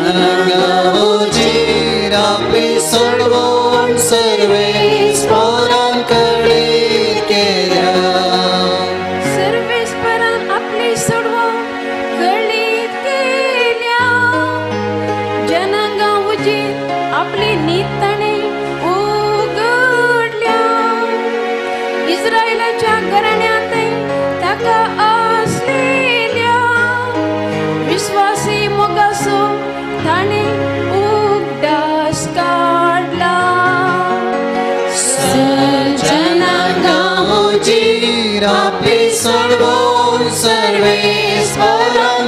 जनांगावचेर आपले सोडवून सर्वेस्परांकडे केल्या. सर्वेस्परान आपली सोडवून कळीत केल्या. जनांगावचेर आपली नितणे उगडल्या. इस्रायलाच्या घराण्यात ताका असलेल्या विश्वासी मोगासो ताणे उगडास काढला. जनांगावचेर आपले सोडवून सर्वेस्परांकडे